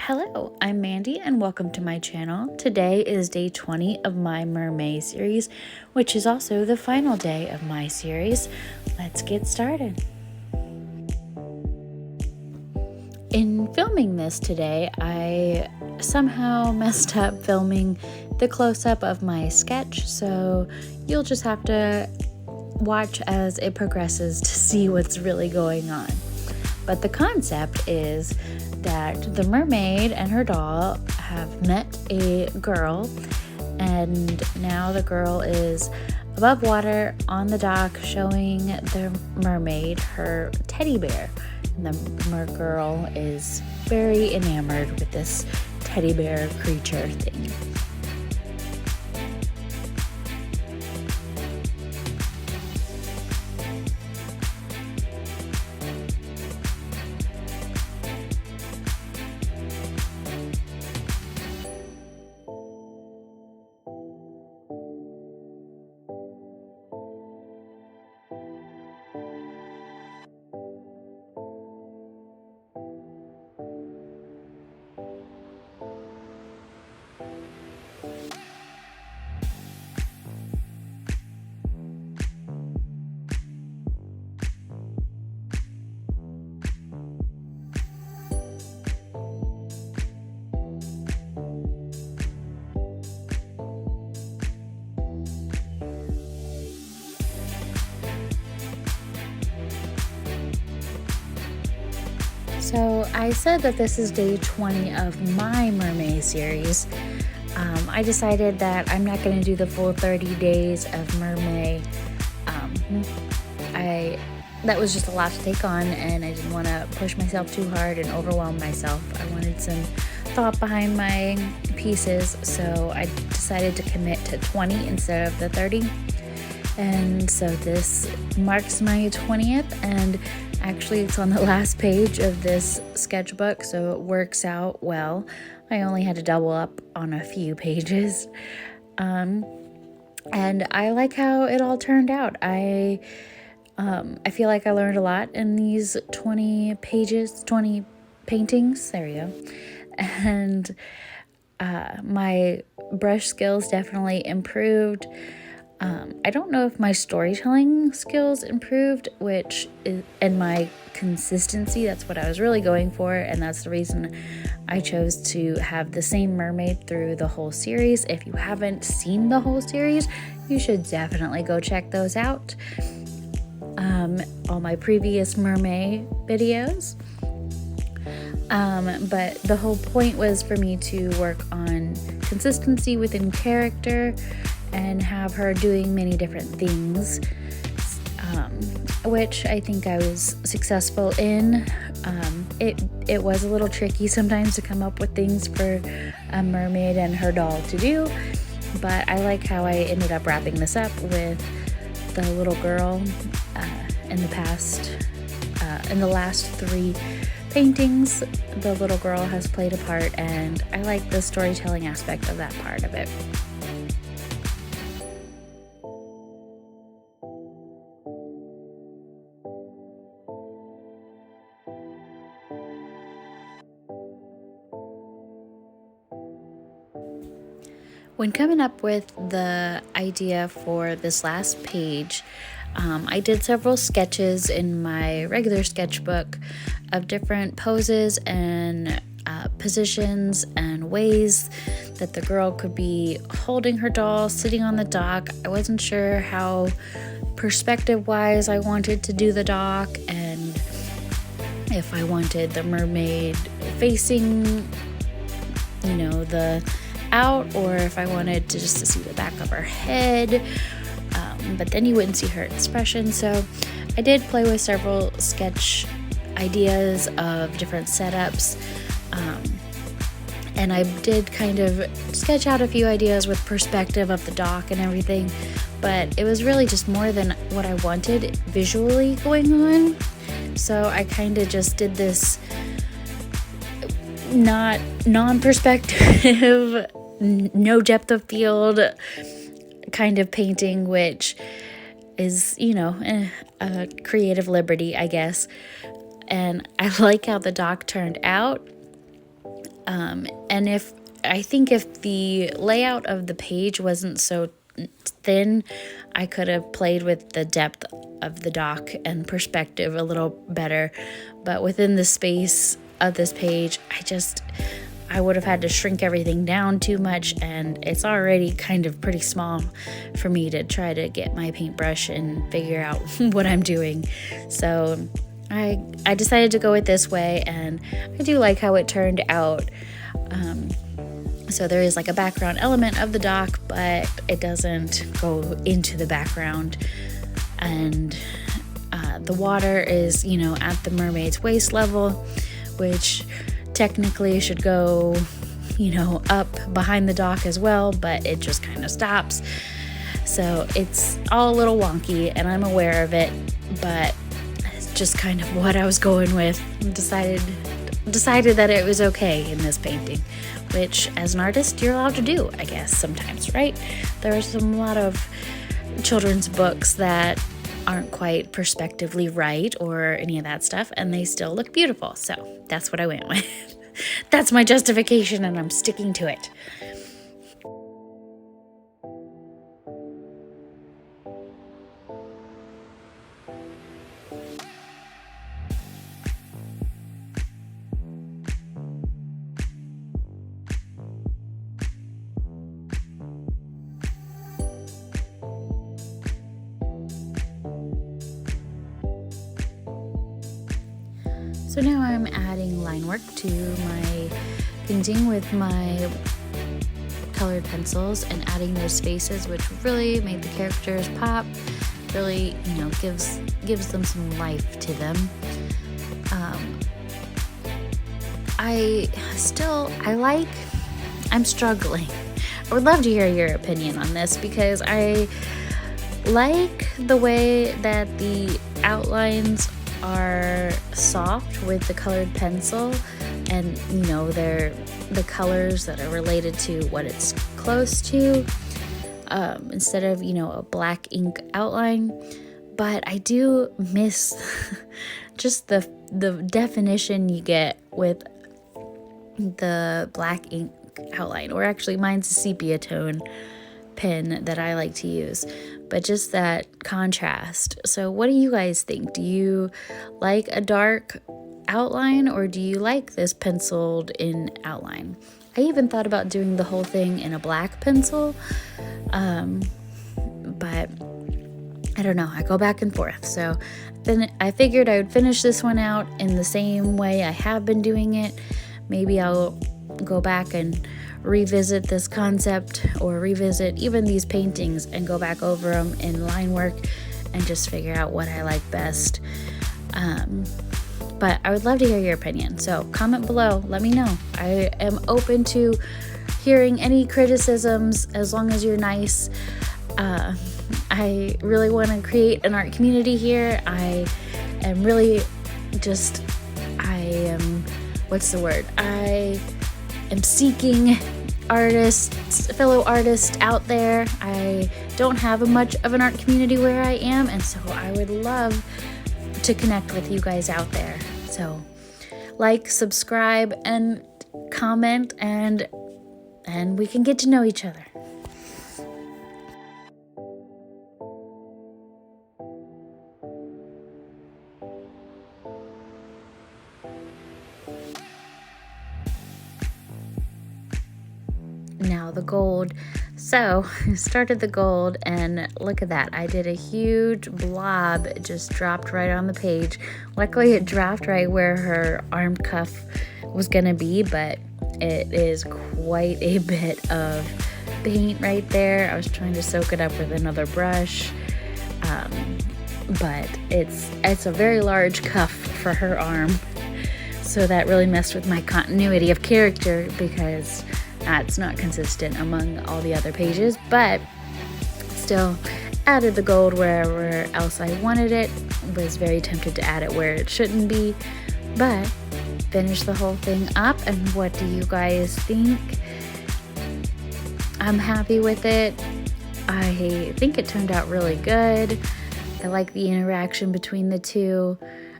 Hello, I'm Mandy and welcome to my channel. Today is day 20 of my Mermay series, which is also the final day of my series. Let's get started. In filming this today, I somehow messed up filming the close-up of my sketch, so you'll just have to watch as it progresses to see what's really going on. But the concept is that the mermaid and her doll have met a girl, and now the girl is above water on the dock showing the mermaid her teddy bear. And the girl is very enamored with this teddy bear creature thing. So I said that this is day 20 of my Mermay series. I decided that I'm not going to do the full 30 days of Mermay. That was just a lot to take on, and I didn't want to push myself too hard and overwhelm myself. I wanted some thought behind my pieces, so I decided to commit to 20 instead of the 30. And so this marks my 20th, and actually it's on the last page of this sketchbook, so it works out well. I only had to double up on a few pages. And I like how it all turned out. I feel like I learned a lot in these 20 pages, 20 paintings. There we go. And my brush skills definitely improved. I don't know if my storytelling skills improved, and my consistency, that's what I was really going for, and that's the reason I chose to have the same mermaid through the whole series. If you haven't seen the whole series, you should definitely go check those out. All my previous Mermay videos. But the whole point was for me to work on consistency within character and have her doing many different things, which I think I was successful in. It was a little tricky sometimes to come up with things for a mermaid and her doll to do, but I like how I ended up wrapping this up with the little girl in the last 3 paintings. The little girl has played a part, and I like the storytelling aspect of that part of it. When coming up with the idea for this last page, I did several sketches in my regular sketchbook of different poses and positions and ways that the girl could be holding her doll, sitting on the dock. I wasn't sure how perspective-wise I wanted to do the dock, and if I wanted the mermaid facing, the out, or if I wanted to just to see the back of her head, but then you wouldn't see her expression. So I did play with several sketch ideas of different setups, and I did kind of sketch out a few ideas with perspective of the dock and everything, but it was really just more than what I wanted visually going on. So I kind of just did this not non-perspective, no depth of field kind of painting, which is, a creative liberty, I guess. And I like how the dock turned out. And I think if the layout of the page wasn't so thin, I could have played with the depth of the dock and perspective a little better. But within the space of this page, I would have had to shrink everything down too much, and it's already kind of pretty small for me to try to get my paintbrush and figure out what I'm doing. So I decided to go it this way, and I do like how it turned out. So there is like a background element of the dock, but it doesn't go into the background. And the water is, at the mermaid's waist level, which technically should go, up behind the dock as well, but it just kind of stops. So it's all a little wonky, and I'm aware of it, but it's just kind of what I was going with. Decided that it was okay in this painting, which as an artist you're allowed to do, I guess, sometimes, right? There are a lot of children's books that aren't quite perspectively right or any of that stuff, and they still look beautiful. So that's what I went with. That's my justification, and I'm sticking to it. So now I'm adding line work to my painting with my colored pencils and adding those faces, which really make the characters pop, really, gives them some life to them. I'm struggling. I would love to hear your opinion on this, because I like the way that the outlines are soft with the colored pencil, and they're the colors that are related to what it's close to, instead of a black ink outline. But I do miss just the definition you get with the black ink outline, or actually mine's a sepia tone pen that I like to use, but just that contrast. So what do you guys think? Do you like a dark outline, or do you like this penciled in outline? I even thought about doing the whole thing in a black pencil, but I don't know, I go back and forth. So then I figured I would finish this one out in the same way I have been doing it. Maybe I'll go back and revisit this concept, or revisit even these paintings and go back over them in line work and just figure out what I like best. But I would love to hear your opinion. So comment below, let me know. I am open to hearing any criticisms as long as you're nice. I really want to create an art community here. I am really I am seeking fellow artists out there. I don't have much of an art community where I am, and so I would love to connect with you guys out there. So like, subscribe, and comment, and we can get to know each other. Now the gold. So I started the gold, and look at that. I did a huge blob. It just dropped right on the page. Luckily it dropped right where her arm cuff was gonna be, but it is quite a bit of paint right there. I was trying to soak it up with another brush, but it's a very large cuff for her arm, so that really messed with my continuity of character, because it's not consistent among all the other pages. But still added the gold wherever else I wanted it. Was very tempted to add it where it shouldn't be, but finished the whole thing up. And what do you guys think? I'm happy with it. I think it turned out really good. I like the interaction between the two.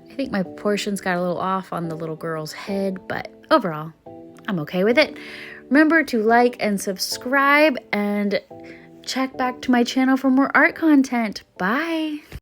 I think my proportions got a little off on the little girl's head, but overall I'm okay with it. Remember to like and subscribe and check back to my channel for more art content. Bye.